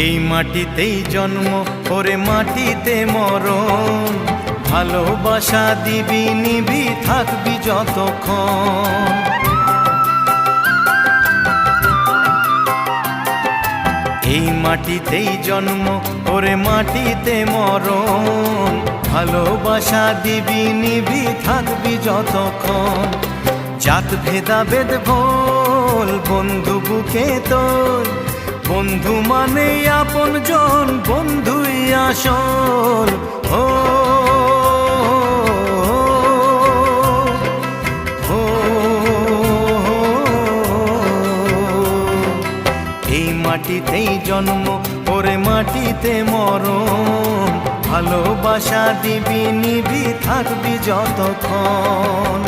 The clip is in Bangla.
এই মাটিতেই জন্ম ওরে মাটিতে মরণ, ভালোবাসা দিবি নিবি থাকবি যতক্ষণ। এই মাটিতেই জন্ম ওরে মাটিতে মরণ, ভালোবাসা দিবি নিবি থাকবি যতক্ষণ। জাত ভেদাভেদ ভোল বন্ধু বুকে তোল, বন্ধু মানে আপন জন, বন্ধুই আসল। ও এই মাটিতেই জন্ম ওরে মাটিতে মরণ, ভালোবাসা দিবি নিবি থাকবি যতক্ষণ।